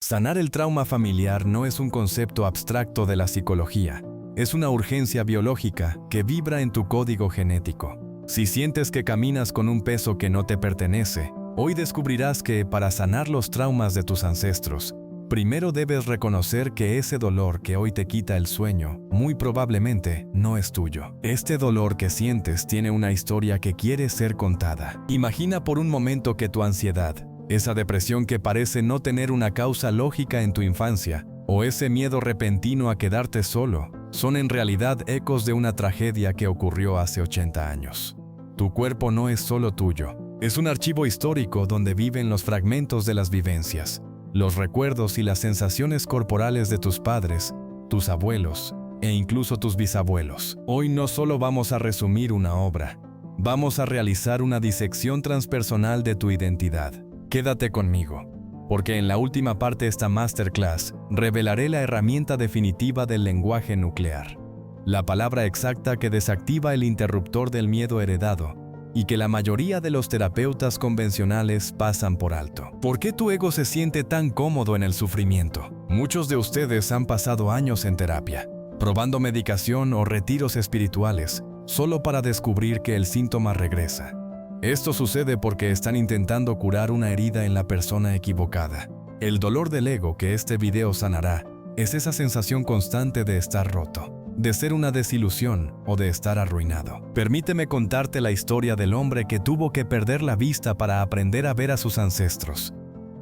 Sanar el trauma familiar no es un concepto abstracto de la psicología, es una urgencia biológica que vibra en tu código genético. Si sientes que caminas con un peso que no te pertenece, hoy descubrirás que para sanar los traumas de tus ancestros, primero debes reconocer que ese dolor que hoy te quita el sueño, muy probablemente no es tuyo. Este dolor que sientes tiene una historia que quiere ser contada. Imagina por un momento que tu ansiedad, esa depresión que parece no tener una causa lógica en tu infancia, o ese miedo repentino a quedarte solo, son en realidad ecos de una tragedia que ocurrió hace 80 años. Tu cuerpo no es solo tuyo, es un archivo histórico donde viven los fragmentos de las vivencias, los recuerdos y las sensaciones corporales de tus padres, tus abuelos e incluso tus bisabuelos. Hoy no solo vamos a resumir una obra, vamos a realizar una disección transpersonal de tu identidad. Quédate conmigo, porque en la última parte de esta masterclass revelaré la herramienta definitiva del lenguaje nuclear, la palabra exacta que desactiva el interruptor del miedo heredado y que la mayoría de los terapeutas convencionales pasan por alto. ¿Por qué tu ego se siente tan cómodo en el sufrimiento? Muchos de ustedes han pasado años en terapia, probando medicación o retiros espirituales, solo para descubrir que el síntoma regresa. Esto sucede porque están intentando curar una herida en la persona equivocada. El dolor del ego que este video sanará es esa sensación constante de estar roto, de ser una desilusión o de estar arruinado. Permíteme contarte la historia del hombre que tuvo que perder la vista para aprender a ver a sus ancestros.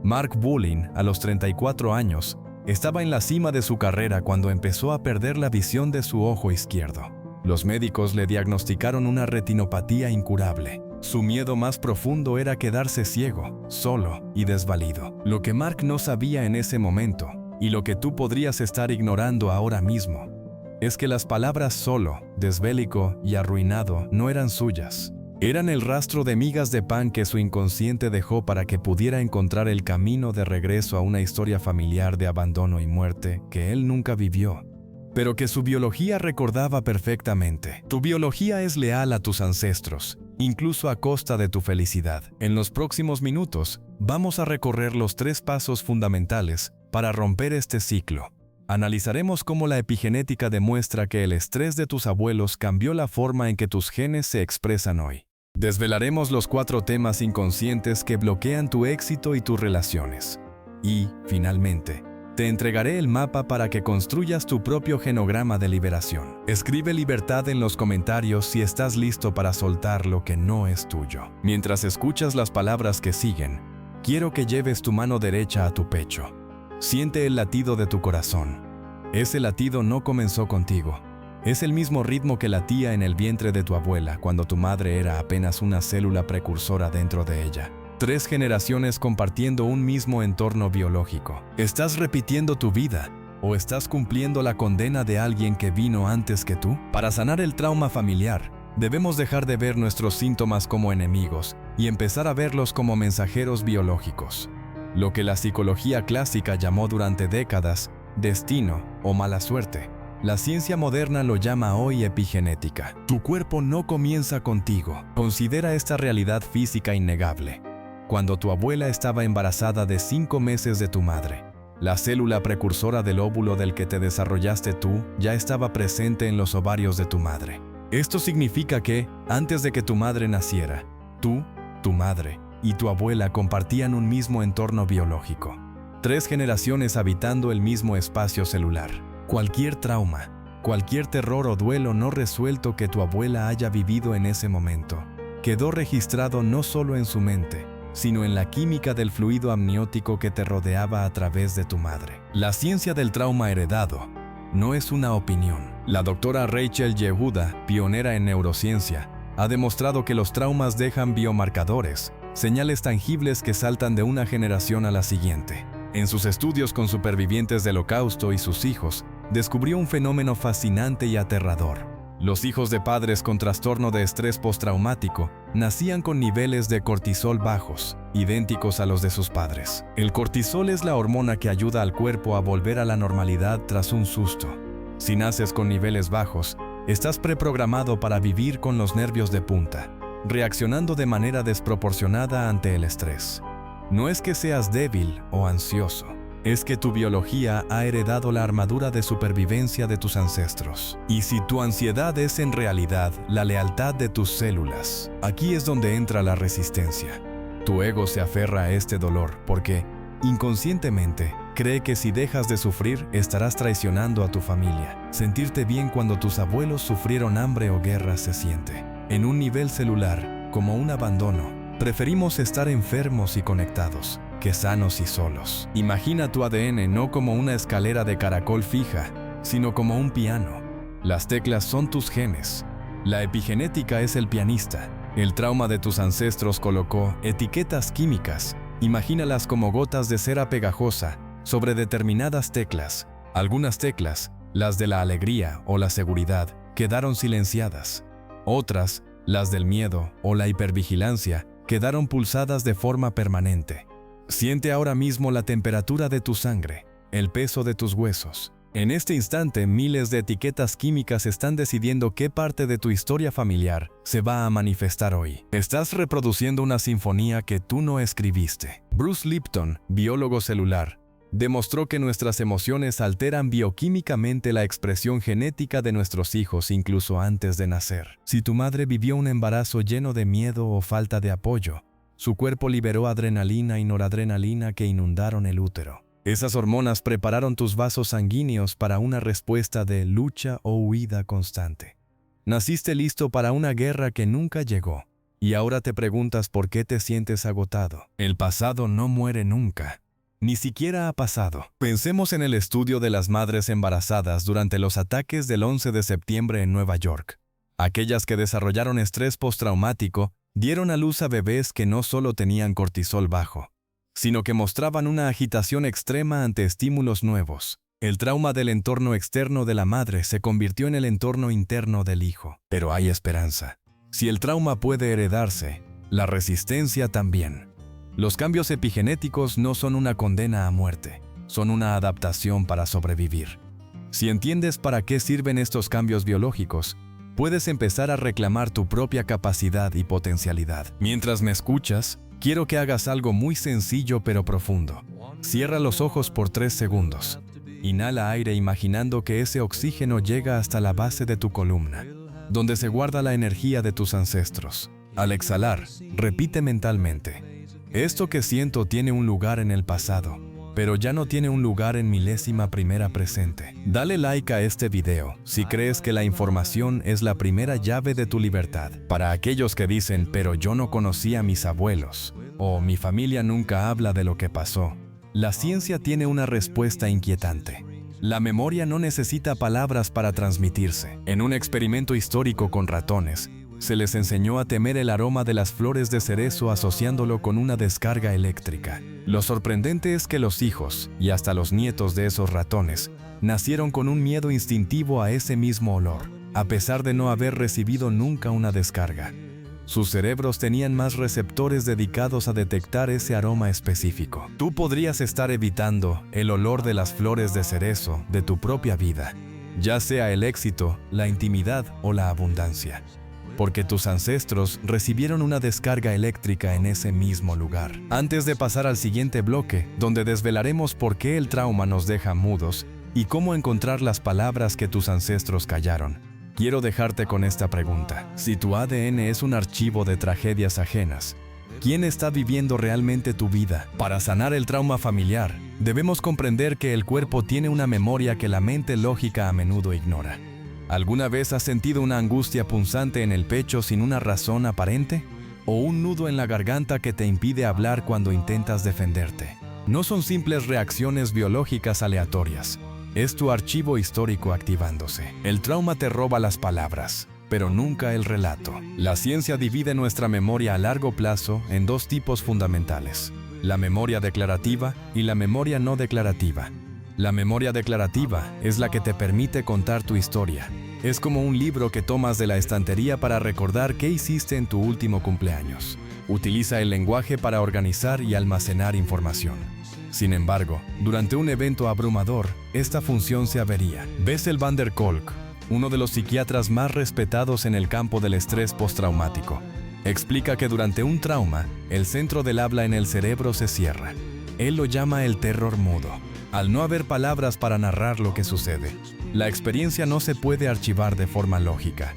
Mark Bulin, a los 34 años, estaba en la cima de su carrera cuando empezó a perder la visión de su ojo izquierdo. Los médicos le diagnosticaron una retinopatía incurable. Su miedo más profundo era quedarse ciego, solo y desvalido. Lo que Mark no sabía en ese momento, y lo que tú podrías estar ignorando ahora mismo, es que las palabras solo, desvélico y arruinado no eran suyas. Eran el rastro de migas de pan que su inconsciente dejó para que pudiera encontrar el camino de regreso a una historia familiar de abandono y muerte que él nunca vivió, pero que su biología recordaba perfectamente. Tu biología es leal a tus ancestros, incluso a costa de tu felicidad. En los próximos minutos, vamos a recorrer los 3 pasos fundamentales para romper este ciclo. Analizaremos cómo la epigenética demuestra que el estrés de tus abuelos cambió la forma en que tus genes se expresan hoy. Desvelaremos los 4 temas inconscientes que bloquean tu éxito y tus relaciones. Y, finalmente, te entregaré el mapa para que construyas tu propio genograma de liberación. Escribe libertad en los comentarios si estás listo para soltar lo que no es tuyo. Mientras escuchas las palabras que siguen, quiero que lleves tu mano derecha a tu pecho. Siente el latido de tu corazón. Ese latido no comenzó contigo. Es el mismo ritmo que latía en el vientre de tu abuela cuando tu madre era apenas una célula precursora dentro de ella. 3 generaciones compartiendo un mismo entorno biológico. ¿Estás repitiendo tu vida o estás cumpliendo la condena de alguien que vino antes que tú? Para sanar el trauma familiar, debemos dejar de ver nuestros síntomas como enemigos y empezar a verlos como mensajeros biológicos. Lo que la psicología clásica llamó durante décadas destino o mala suerte, la ciencia moderna lo llama hoy epigenética. Tu cuerpo no comienza contigo. Considera esta realidad física innegable. Cuando tu abuela estaba embarazada de 5 meses de tu madre, la célula precursora del óvulo del que te desarrollaste tú ya estaba presente en los ovarios de tu madre. Esto significa que, antes de que tu madre naciera, tú, tu madre y tu abuela compartían un mismo entorno biológico. 3 generaciones habitando el mismo espacio celular. Cualquier trauma, cualquier terror o duelo no resuelto que tu abuela haya vivido en ese momento, quedó registrado no solo en su mente, sino en la química del fluido amniótico que te rodeaba a través de tu madre. La ciencia del trauma heredado no es una opinión. La doctora Rachel Yehuda, pionera en neurociencia, ha demostrado que los traumas dejan biomarcadores, señales tangibles que saltan de una generación a la siguiente. En sus estudios con supervivientes del Holocausto y sus hijos, descubrió un fenómeno fascinante y aterrador. Los hijos de padres con trastorno de estrés postraumático nacían con niveles de cortisol bajos, idénticos a los de sus padres. El cortisol es la hormona que ayuda al cuerpo a volver a la normalidad tras un susto. Si naces con niveles bajos, estás preprogramado para vivir con los nervios de punta, reaccionando de manera desproporcionada ante el estrés. No es que seas débil o ansioso, es que tu biología ha heredado la armadura de supervivencia de tus ancestros. Y si tu ansiedad es en realidad la lealtad de tus células, aquí es donde entra la resistencia. Tu ego se aferra a este dolor porque, inconscientemente, cree que si dejas de sufrir, estarás traicionando a tu familia. Sentirte bien cuando tus abuelos sufrieron hambre o guerra se siente, en un nivel celular, como un abandono. Preferimos estar enfermos y conectados, que sanos y solos. Imagina tu ADN no como una escalera de caracol fija, sino como un piano. Las teclas son tus genes. La epigenética es el pianista. El trauma de tus ancestros colocó etiquetas químicas. Imagínalas como gotas de cera pegajosa sobre determinadas teclas. Algunas teclas, las de la alegría o la seguridad, quedaron silenciadas. Otras, las del miedo o la hipervigilancia, quedaron pulsadas de forma permanente. Siente ahora mismo la temperatura de tu sangre, el peso de tus huesos. En este instante, miles de etiquetas químicas están decidiendo qué parte de tu historia familiar se va a manifestar hoy. Estás reproduciendo una sinfonía que tú no escribiste. Bruce Lipton, biólogo celular, demostró que nuestras emociones alteran bioquímicamente la expresión genética de nuestros hijos incluso antes de nacer. Si tu madre vivió un embarazo lleno de miedo o falta de apoyo, su cuerpo liberó adrenalina y noradrenalina que inundaron el útero. Esas hormonas prepararon tus vasos sanguíneos para una respuesta de lucha o huida constante. Naciste listo para una guerra que nunca llegó, y ahora te preguntas por qué te sientes agotado. El pasado no muere nunca. Ni siquiera ha pasado. Pensemos en el estudio de las madres embarazadas durante los ataques del 11 de septiembre en Nueva York. Aquellas que desarrollaron estrés postraumático dieron a luz a bebés que no solo tenían cortisol bajo, sino que mostraban una agitación extrema ante estímulos nuevos. El trauma del entorno externo de la madre se convirtió en el entorno interno del hijo. Pero hay esperanza. Si el trauma puede heredarse, la resistencia también. Los cambios epigenéticos no son una condena a muerte, son una adaptación para sobrevivir. Si entiendes para qué sirven estos cambios biológicos, puedes empezar a reclamar tu propia capacidad y potencialidad. Mientras me escuchas, quiero que hagas algo muy sencillo pero profundo. Cierra los ojos por 3 segundos. Inhala aire imaginando que ese oxígeno llega hasta la base de tu columna, donde se guarda la energía de tus ancestros. Al exhalar, repite mentalmente: esto que siento tiene un lugar en el pasado, pero ya no tiene un lugar en milésima primera presente. Dale like a este video si crees que la información es la primera llave de tu libertad. Para aquellos que dicen, pero yo no conocí a mis abuelos, o mi familia nunca habla de lo que pasó, la ciencia tiene una respuesta inquietante. La memoria no necesita palabras para transmitirse. En un experimento histórico con ratones, se les enseñó a temer el aroma de las flores de cerezo asociándolo con una descarga eléctrica. Lo sorprendente es que los hijos, y hasta los nietos de esos ratones, nacieron con un miedo instintivo a ese mismo olor, a pesar de no haber recibido nunca una descarga. Sus cerebros tenían más receptores dedicados a detectar ese aroma específico. Tú podrías estar evitando el olor de las flores de cerezo de tu propia vida, ya sea el éxito, la intimidad o la abundancia, porque tus ancestros recibieron una descarga eléctrica en ese mismo lugar. Antes de pasar al siguiente bloque, donde desvelaremos por qué el trauma nos deja mudos y cómo encontrar las palabras que tus ancestros callaron, quiero dejarte con esta pregunta. Si tu ADN es un archivo de tragedias ajenas, ¿quién está viviendo realmente tu vida? Para sanar el trauma familiar, debemos comprender que el cuerpo tiene una memoria que la mente lógica a menudo ignora. ¿Alguna vez has sentido una angustia punzante en el pecho sin una razón aparente? ¿O un nudo en la garganta que te impide hablar cuando intentas defenderte? No son simples reacciones biológicas aleatorias. Es tu archivo histórico activándose. El trauma te roba las palabras, pero nunca el relato. La ciencia divide nuestra memoria a largo plazo en 2 tipos fundamentales: la memoria declarativa y la memoria no declarativa. La memoria declarativa es la que te permite contar tu historia. Es como un libro que tomas de la estantería para recordar qué hiciste en tu último cumpleaños. Utiliza el lenguaje para organizar y almacenar información. Sin embargo, durante un evento abrumador, esta función se avería. Bessel van der Kolk, uno de los psiquiatras más respetados en el campo del estrés postraumático, explica que durante un trauma, el centro del habla en el cerebro se cierra. Él lo llama el terror mudo. Al no haber palabras para narrar lo que sucede, la experiencia no se puede archivar de forma lógica.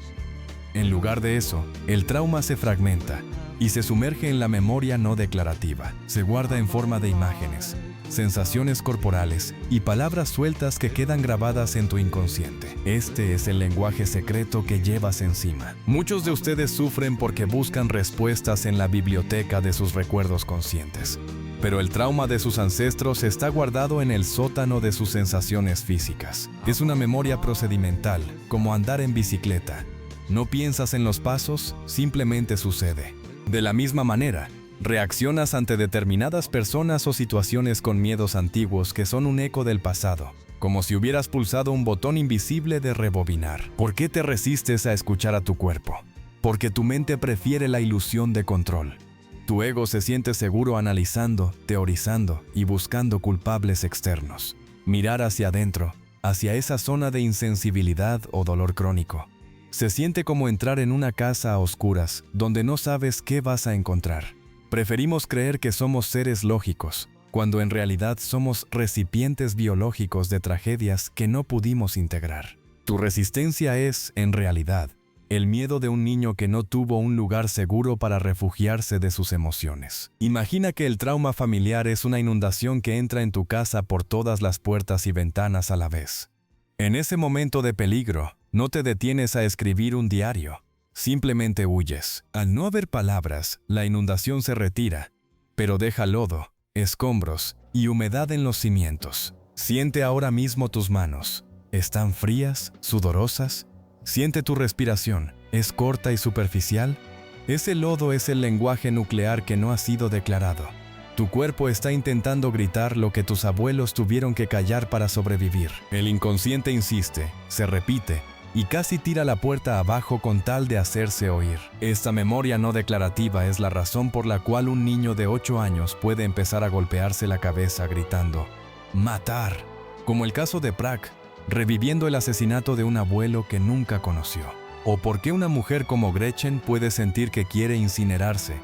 En lugar de eso, el trauma se fragmenta y se sumerge en la memoria no declarativa. Se guarda en forma de imágenes, sensaciones corporales y palabras sueltas que quedan grabadas en tu inconsciente. Este es el lenguaje secreto que llevas encima. Muchos de ustedes sufren porque buscan respuestas en la biblioteca de sus recuerdos conscientes. Pero el trauma de sus ancestros está guardado en el sótano de sus sensaciones físicas. Es una memoria procedimental, como andar en bicicleta. No piensas en los pasos, simplemente sucede. De la misma manera, reaccionas ante determinadas personas o situaciones con miedos antiguos que son un eco del pasado, como si hubieras pulsado un botón invisible de rebobinar. ¿Por qué te resistes a escuchar a tu cuerpo? Porque tu mente prefiere la ilusión de control. Tu ego se siente seguro analizando, teorizando y buscando culpables externos. Mirar hacia adentro, hacia esa zona de insensibilidad o dolor crónico. Se siente como entrar en una casa a oscuras, donde no sabes qué vas a encontrar. Preferimos creer que somos seres lógicos, cuando en realidad somos recipientes biológicos de tragedias que no pudimos integrar. Tu resistencia es, en realidad, el miedo de un niño que no tuvo un lugar seguro para refugiarse de sus emociones. Imagina que el trauma familiar es una inundación que entra en tu casa por todas las puertas y ventanas a la vez. En ese momento de peligro, no te detienes a escribir un diario, simplemente huyes. Al no haber palabras, la inundación se retira, pero deja lodo, escombros y humedad en los cimientos. Siente ahora mismo tus manos. ¿Están frías, sudorosas? Siente tu respiración. ¿Es corta y superficial? Ese lodo es el lenguaje nuclear que no ha sido declarado. Tu cuerpo está intentando gritar lo que tus abuelos tuvieron que callar para sobrevivir. El inconsciente insiste, se repite, y casi tira la puerta abajo con tal de hacerse oír. Esta memoria no declarativa es la razón por la cual un niño de 8 años puede empezar a golpearse la cabeza gritando «¡Matar!», como el caso de Prak, reviviendo el asesinato de un abuelo que nunca conoció. O por qué una mujer como Gretchen puede sentir que quiere incinerarse,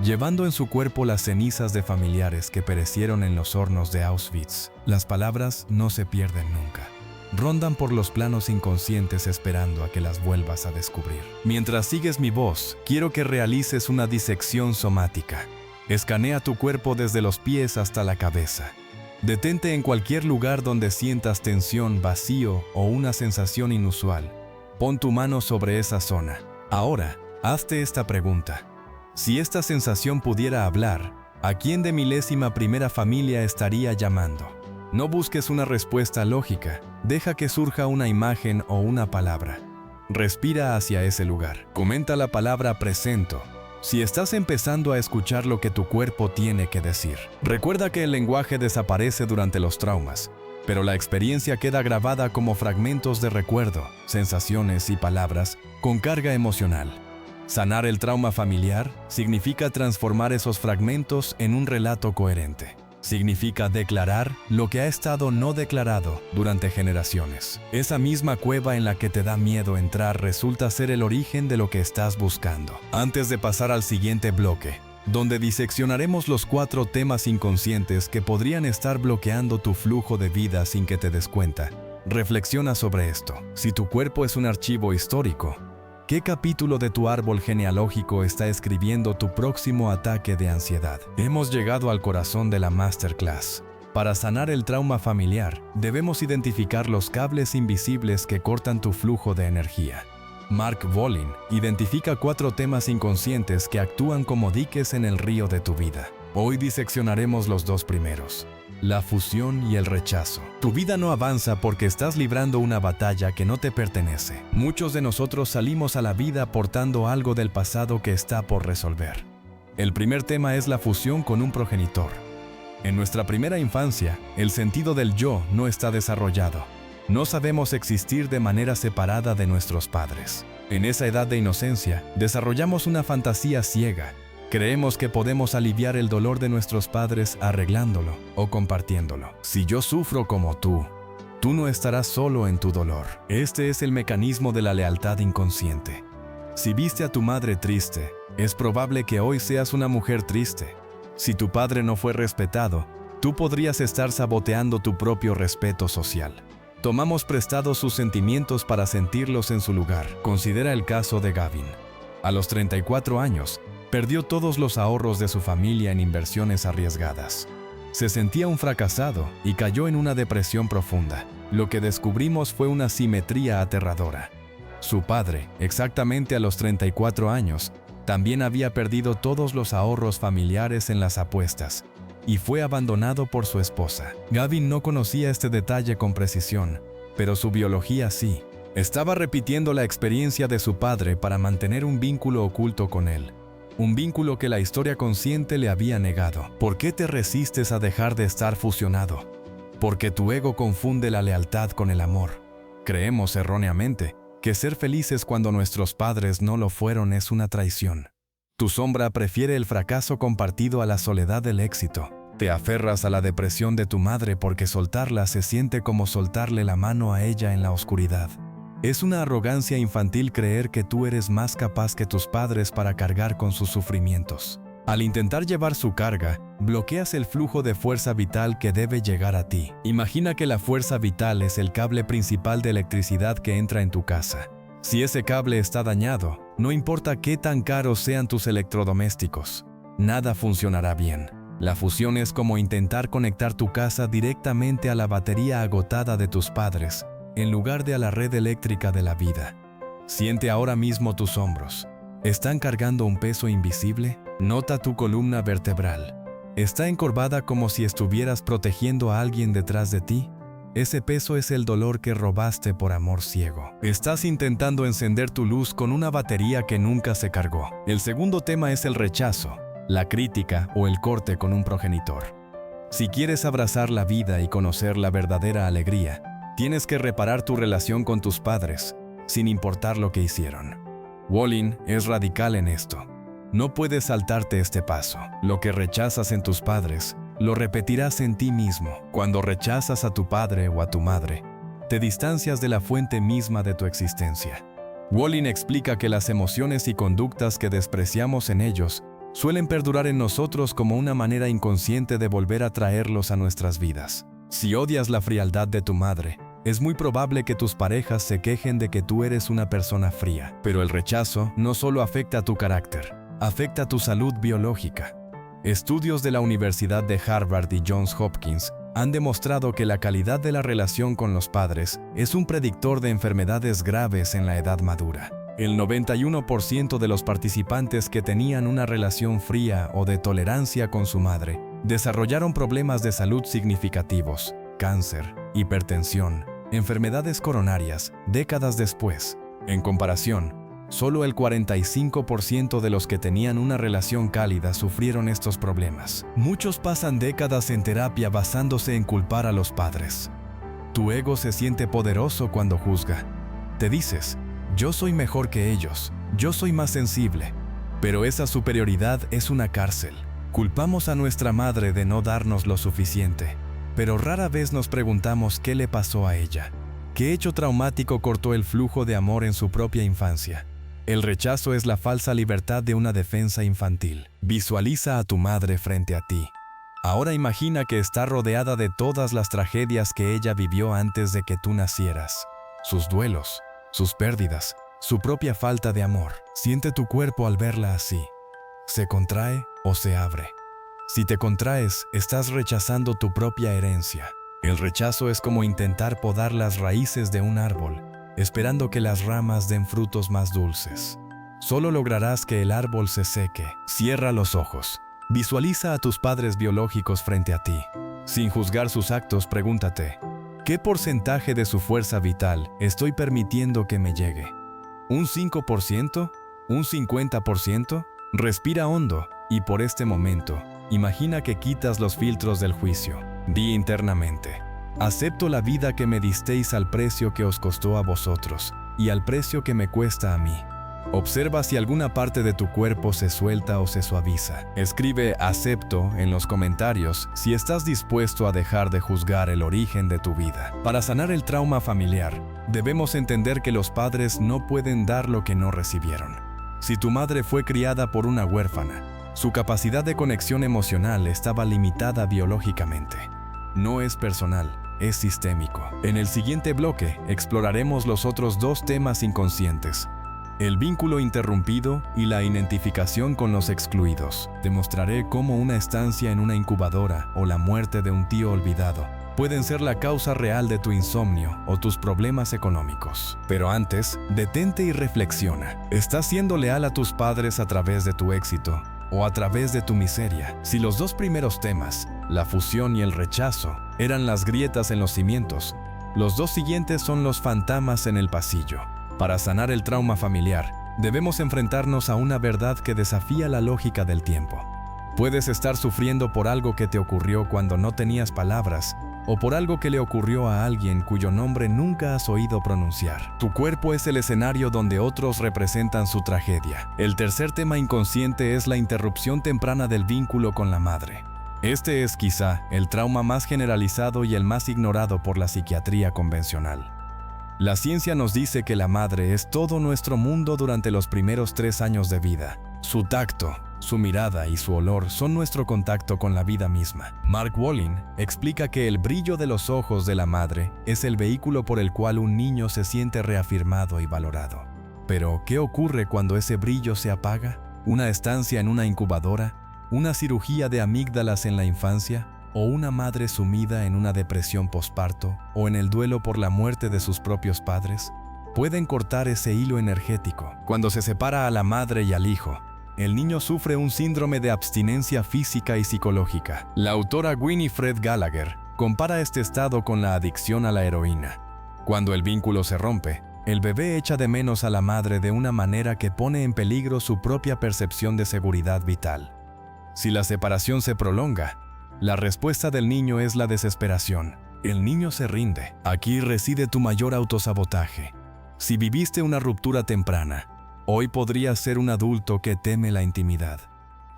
llevando en su cuerpo las cenizas de familiares que perecieron en los hornos de Auschwitz. Las palabras no se pierden nunca. Rondan por los planos inconscientes esperando a que las vuelvas a descubrir. Mientras sigues mi voz, quiero que realices una disección somática. Escanea tu cuerpo desde los pies hasta la cabeza. Detente en cualquier lugar donde sientas tensión, vacío o una sensación inusual. Pon tu mano sobre esa zona. Ahora, hazte esta pregunta. Si esta sensación pudiera hablar, ¿a quién de milésima primera familia estaría llamando? No busques una respuesta lógica, deja que surja una imagen o una palabra. Respira hacia ese lugar. Comenta la palabra presento, si estás empezando a escuchar lo que tu cuerpo tiene que decir. Recuerda que el lenguaje desaparece durante los traumas, pero la experiencia queda grabada como fragmentos de recuerdo, sensaciones y palabras con carga emocional. Sanar el trauma familiar significa transformar esos fragmentos en un relato coherente. Significa declarar lo que ha estado no declarado durante generaciones. Esa misma cueva en la que te da miedo entrar resulta ser el origen de lo que estás buscando. Antes de pasar al siguiente bloque, donde diseccionaremos los 4 temas inconscientes que podrían estar bloqueando tu flujo de vida sin que te des cuenta, reflexiona sobre esto. Si tu cuerpo es un archivo histórico, ¿qué capítulo de tu árbol genealógico está escribiendo tu próximo ataque de ansiedad? Hemos llegado al corazón de la masterclass. Para sanar el trauma familiar, debemos identificar los cables invisibles que cortan tu flujo de energía. Mark Volin identifica 4 temas inconscientes que actúan como diques en el río de tu vida. Hoy diseccionaremos los 2 primeros. La fusión y el rechazo. Tu vida no avanza porque estás librando una batalla que no te pertenece. Muchos de nosotros salimos a la vida portando algo del pasado que está por resolver. El primer tema es la fusión con un progenitor. En nuestra primera infancia, el sentido del yo no está desarrollado. No sabemos existir de manera separada de nuestros padres. En esa edad de inocencia, desarrollamos una fantasía ciega. Creemos que podemos aliviar el dolor de nuestros padres arreglándolo o compartiéndolo. Si yo sufro como tú no estarás solo en tu dolor. Este es el mecanismo de la lealtad inconsciente. Si viste a tu madre triste, es probable que hoy seas una mujer triste. Si tu padre no fue respetado, tú podrías estar saboteando tu propio respeto social. Tomamos prestados sus sentimientos para sentirlos en su lugar. Considera el caso de Gavin. A los 34 años, perdió todos los ahorros de su familia en inversiones arriesgadas. Se sentía un fracasado y cayó en una depresión profunda. Lo que descubrimos fue una simetría aterradora. Su padre, exactamente a los 34 años, también había perdido todos los ahorros familiares en las apuestas y fue abandonado por su esposa. Gavin no conocía este detalle con precisión, pero su biología sí. Estaba repitiendo la experiencia de su padre para mantener un vínculo oculto con él. Un vínculo que la historia consciente le había negado. ¿Por qué te resistes a dejar de estar fusionado? Porque tu ego confunde la lealtad con el amor. Creemos erróneamente que ser felices cuando nuestros padres no lo fueron es una traición. Tu sombra prefiere el fracaso compartido a la soledad del éxito. Te aferras a la depresión de tu madre porque soltarla se siente como soltarle la mano a ella en la oscuridad. Es una arrogancia infantil creer que tú eres más capaz que tus padres para cargar con sus sufrimientos. Al intentar llevar su carga, bloqueas el flujo de fuerza vital que debe llegar a ti. Imagina que la fuerza vital es el cable principal de electricidad que entra en tu casa. Si ese cable está dañado, no importa qué tan caros sean tus electrodomésticos, nada funcionará bien. La fusión es como intentar conectar tu casa directamente a la batería agotada de tus padres, en lugar de a la red eléctrica de la vida. Siente ahora mismo tus hombros. ¿Están cargando un peso invisible? Nota tu columna vertebral. ¿Está encorvada como si estuvieras protegiendo a alguien detrás de ti? Ese peso es el dolor que robaste por amor ciego. Estás intentando encender tu luz con una batería que nunca se cargó. El segundo tema es el rechazo, la crítica o el corte con un progenitor. Si quieres abrazar la vida y conocer la verdadera alegría, tienes que reparar tu relación con tus padres, sin importar lo que hicieron. Wallin es radical en esto. No puedes saltarte este paso. Lo que rechazas en tus padres, lo repetirás en ti mismo. Cuando rechazas a tu padre o a tu madre, te distancias de la fuente misma de tu existencia. Wallin explica que las emociones y conductas que despreciamos en ellos suelen perdurar en nosotros como una manera inconsciente de volver a traerlos a nuestras vidas. Si odias la frialdad de tu madre, es muy probable que tus parejas se quejen de que tú eres una persona fría. Pero el rechazo no solo afecta a tu carácter, afecta a tu salud biológica. Estudios de la Universidad de Harvard y Johns Hopkins han demostrado que la calidad de la relación con los padres es un predictor de enfermedades graves en la edad madura. El 91% de los participantes que tenían una relación fría o de tolerancia con su madre desarrollaron problemas de salud significativos, cáncer, hipertensión, enfermedades coronarias, décadas después. En comparación, solo el 45% de los que tenían una relación cálida sufrieron estos problemas. Muchos pasan décadas en terapia basándose en culpar a los padres. Tu ego se siente poderoso cuando juzga. Te dices, yo soy mejor que ellos, yo soy más sensible. Pero esa superioridad es una cárcel. Culpamos a nuestra madre de no darnos lo suficiente, pero rara vez nos preguntamos qué le pasó a ella. ¿Qué hecho traumático cortó el flujo de amor en su propia infancia? El rechazo es la falsa libertad de una defensa infantil. Visualiza a tu madre frente a ti. Ahora imagina que está rodeada de todas las tragedias que ella vivió antes de que tú nacieras. Sus duelos, sus pérdidas, su propia falta de amor. Siente tu cuerpo al verla así. ¿Se contrae o se abre? Si te contraes, estás rechazando tu propia herencia. El rechazo es como intentar podar las raíces de un árbol, esperando que las ramas den frutos más dulces. Solo lograrás que el árbol se seque. Cierra los ojos. Visualiza a tus padres biológicos frente a ti. Sin juzgar sus actos, pregúntate, ¿qué porcentaje de su fuerza vital estoy permitiendo que me llegue? ¿Un 5%? ¿Un 50%? Respira hondo y por este momento, imagina que quitas los filtros del juicio. Di internamente, acepto la vida que me disteis al precio que os costó a vosotros y al precio que me cuesta a mí. Observa si alguna parte de tu cuerpo se suelta o se suaviza. Escribe acepto en los comentarios si estás dispuesto a dejar de juzgar el origen de tu vida. Para sanar el trauma familiar, debemos entender que los padres no pueden dar lo que no recibieron. Si tu madre fue criada por una huérfana, Su capacidad de conexión emocional estaba limitada biológicamente. No es personal, es sistémico. En el siguiente bloque exploraremos los otros dos temas inconscientes: el vínculo interrumpido y la identificación con los excluidos. Te mostraré cómo una estancia en una incubadora o la muerte de un tío olvidado pueden ser la causa real de tu insomnio o tus problemas económicos. Pero antes, detente y reflexiona. ¿Estás siendo leal a tus padres a través de tu éxito o a través de tu miseria? Si los dos primeros temas, la fusión y el rechazo, eran las grietas en los cimientos, los dos siguientes son los fantasmas en el pasillo. Para sanar el trauma familiar, debemos enfrentarnos a una verdad que desafía la lógica del tiempo. Puedes estar sufriendo por algo que te ocurrió cuando no tenías palabras, o por algo que le ocurrió a alguien cuyo nombre nunca has oído pronunciar. Tu cuerpo es el escenario donde otros representan su tragedia. El tercer tema inconsciente es la interrupción temprana del vínculo con la madre. Este es quizá el trauma más generalizado y el más ignorado por la psiquiatría convencional. La ciencia nos dice que la madre es todo nuestro mundo durante los primeros 3 años de vida. Su tacto, su mirada y su olor son nuestro contacto con la vida misma. Mark Walling explica que el brillo de los ojos de la madre es el vehículo por el cual un niño se siente reafirmado y valorado. Pero, ¿qué ocurre cuando ese brillo se apaga? ¿Una estancia en una incubadora? ¿Una cirugía de amígdalas en la infancia? ¿O una madre sumida en una depresión posparto o en el duelo por la muerte de sus propios padres? Pueden cortar ese hilo energético. Cuando se separa a la madre y al hijo, el niño sufre un síndrome de abstinencia física y psicológica. La autora Winifred Gallagher compara este estado con la adicción a la heroína. Cuando el vínculo se rompe, el bebé echa de menos a la madre de una manera que pone en peligro su propia percepción de seguridad vital. Si la separación se prolonga, la respuesta del niño es la desesperación. El niño se rinde. Aquí reside tu mayor autosabotaje. Si viviste una ruptura temprana, hoy podrías ser un adulto que teme la intimidad.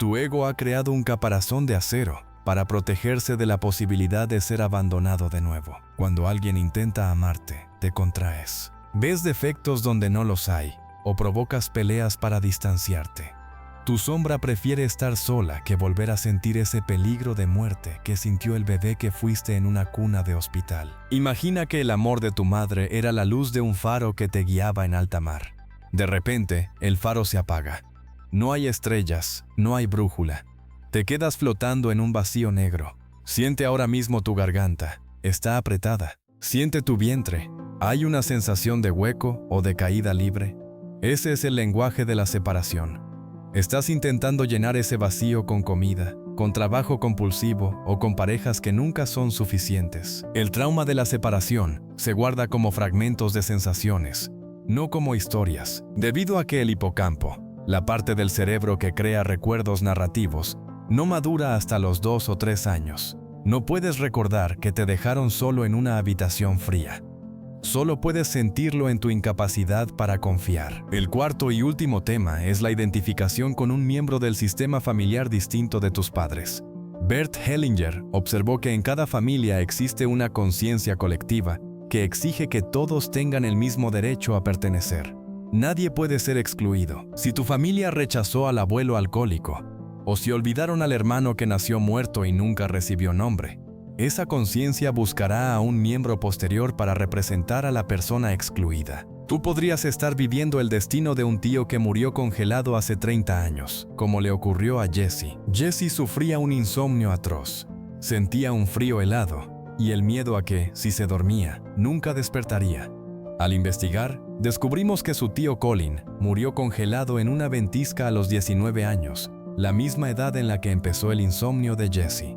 Tu ego ha creado un caparazón de acero para protegerse de la posibilidad de ser abandonado de nuevo. Cuando alguien intenta amarte, te contraes. Ves defectos donde no los hay, o provocas peleas para distanciarte. Tu sombra prefiere estar sola que volver a sentir ese peligro de muerte que sintió el bebé que fuiste en una cuna de hospital. Imagina que el amor de tu madre era la luz de un faro que te guiaba en alta mar. De repente, el faro se apaga. No hay estrellas, no hay brújula. Te quedas flotando en un vacío negro. Siente ahora mismo tu garganta. Está apretada. Siente tu vientre. ¿Hay una sensación de hueco o de caída libre? Ese es el lenguaje de la separación. Estás intentando llenar ese vacío con comida, con trabajo compulsivo o con parejas que nunca son suficientes. El trauma de la separación se guarda como fragmentos de sensaciones, no como historias. Debido a que el hipocampo, la parte del cerebro que crea recuerdos narrativos, no madura hasta los 2 o 3 años. No puedes recordar que te dejaron solo en una habitación fría. Solo puedes sentirlo en tu incapacidad para confiar. El cuarto y último tema es la identificación con un miembro del sistema familiar distinto de tus padres. Bert Hellinger observó que en cada familia existe una conciencia colectiva que exige que todos tengan el mismo derecho a pertenecer. Nadie puede ser excluido. Si tu familia rechazó al abuelo alcohólico, o si olvidaron al hermano que nació muerto y nunca recibió nombre, esa conciencia buscará a un miembro posterior para representar a la persona excluida. Tú podrías estar viviendo el destino de un tío que murió congelado hace 30 años, como le ocurrió a Jesse. Jesse sufría un insomnio atroz. Sentía un frío helado y el miedo a que, si se dormía, nunca despertaría. Al investigar, descubrimos que su tío Colin murió congelado en una ventisca a los 19 años, la misma edad en la que empezó el insomnio de Jesse.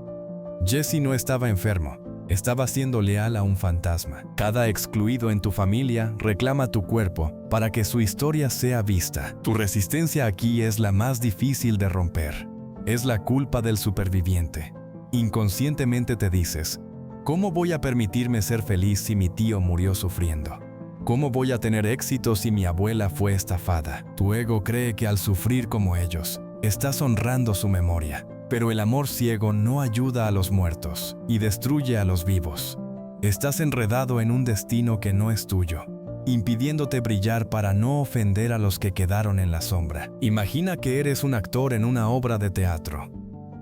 Jesse no estaba enfermo, estaba siendo leal a un fantasma. Cada excluido en tu familia reclama tu cuerpo para que su historia sea vista. Tu resistencia aquí es la más difícil de romper. Es la culpa del superviviente. Inconscientemente te dices, ¿cómo voy a permitirme ser feliz si mi tío murió sufriendo? ¿Cómo voy a tener éxito si mi abuela fue estafada? Tu ego cree que al sufrir como ellos, estás honrando su memoria. Pero el amor ciego no ayuda a los muertos y destruye a los vivos. Estás enredado en un destino que no es tuyo. impidiéndote brillar para no ofender a los que quedaron en la sombra. Imagina que eres un actor en una obra de teatro.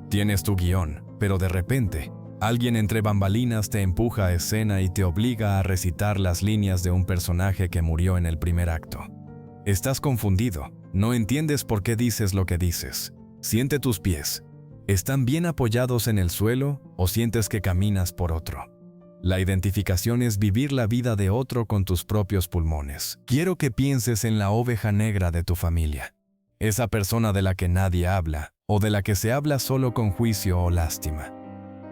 Tienes tu guión, pero de repente, alguien entre bambalinas te empuja a escena y te obliga a recitar las líneas de un personaje que murió en el primer acto. Estás confundido, no entiendes por qué dices lo que dices. Siente tus pies. ¿Están bien apoyados en el suelo o sientes que caminas por otro? La identificación es vivir la vida de otro con tus propios pulmones. Quiero que pienses en la oveja negra de tu familia. Esa persona de la que nadie habla o de la que se habla solo con juicio o lástima.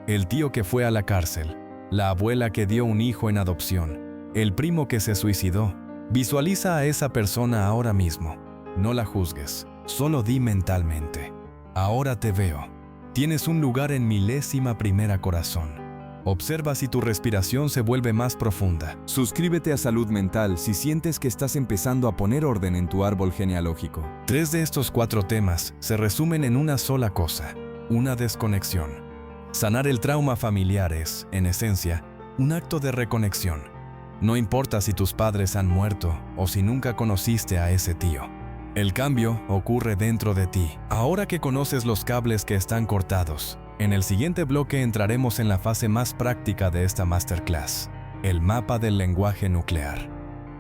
El tío que fue a la cárcel, la abuela que dio un hijo en adopción, el primo que se suicidó. Visualiza a esa persona ahora mismo. No la juzgues, solo di mentalmente: ahora te veo. Tienes un lugar en 11.000.000 corazón. Observa si tu respiración se vuelve más profunda. Suscríbete a Salud Mental si sientes que estás empezando a poner orden en tu árbol genealógico. 3 de estos 4 temas se resumen en una sola cosa: una desconexión. Sanar el trauma familiar es, en esencia, un acto de reconexión. No importa si tus padres han muerto o si nunca conociste a ese tío. El cambio ocurre dentro de ti. Ahora que conoces los cables que están cortados, en el siguiente bloque entraremos en la fase más práctica de esta masterclass: el mapa del lenguaje nuclear.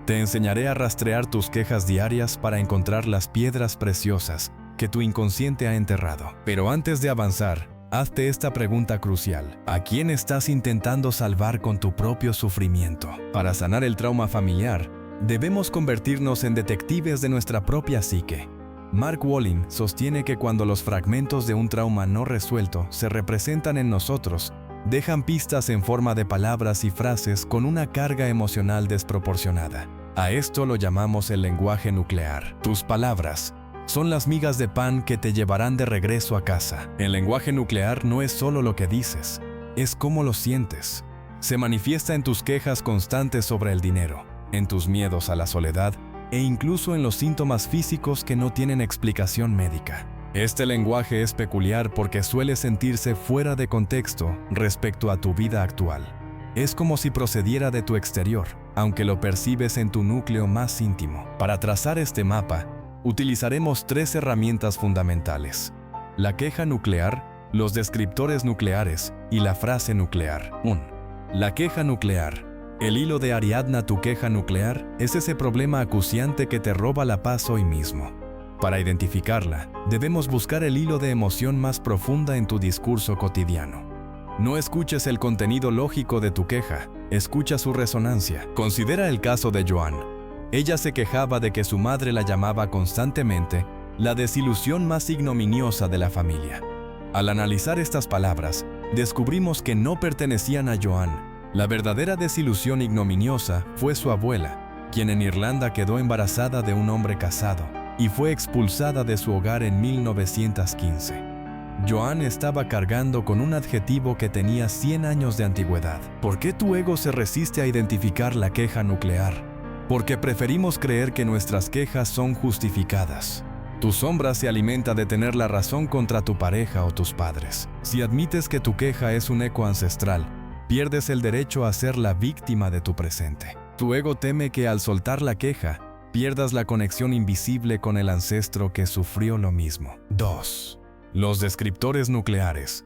Te enseñaré a rastrear tus quejas diarias para encontrar las piedras preciosas que tu inconsciente ha enterrado. Pero antes de avanzar, hazte esta pregunta crucial: ¿a quién estás intentando salvar con tu propio sufrimiento? Para sanar el trauma familiar, debemos convertirnos en detectives de nuestra propia psique. Mark Wolin sostiene que cuando los fragmentos de un trauma no resuelto se representan en nosotros, dejan pistas en forma de palabras y frases con una carga emocional desproporcionada. A esto lo llamamos el lenguaje nuclear. Tus palabras son las migas de pan que te llevarán de regreso a casa. El lenguaje nuclear no es solo lo que dices, es cómo lo sientes. Se manifiesta en tus quejas constantes sobre el dinero, en tus miedos a la soledad e incluso en los síntomas físicos que no tienen explicación médica. Este lenguaje es peculiar porque suele sentirse fuera de contexto respecto a tu vida actual. Es como si procediera de tu exterior, aunque lo percibes en tu núcleo más íntimo. Para trazar este mapa, utilizaremos 3 herramientas fundamentales: la queja nuclear, los descriptores nucleares y la frase nuclear. 1. La queja nuclear. El hilo de Ariadna, tu queja nuclear, es ese problema acuciante que te roba la paz hoy mismo. Para identificarla, debemos buscar el hilo de emoción más profunda en tu discurso cotidiano. No escuches el contenido lógico de tu queja, escucha su resonancia. Considera el caso de Joan. Ella se quejaba de que su madre la llamaba constantemente la desilusión más ignominiosa de la familia. Al analizar estas palabras, descubrimos que no pertenecían a Joan. La verdadera desilusión ignominiosa fue su abuela, quien en Irlanda quedó embarazada de un hombre casado y fue expulsada de su hogar en 1915. Joan estaba cargando con un adjetivo que tenía 100 años de antigüedad. ¿Por qué tu ego se resiste a identificar la queja nuclear? Porque preferimos creer que nuestras quejas son justificadas. Tu sombra se alimenta de tener la razón contra tu pareja o tus padres. Si admites que tu queja es un eco ancestral, pierdes el derecho a ser la víctima de tu presente. Tu ego teme que al soltar la queja, pierdas la conexión invisible con el ancestro que sufrió lo mismo. 2. Los descriptores nucleares.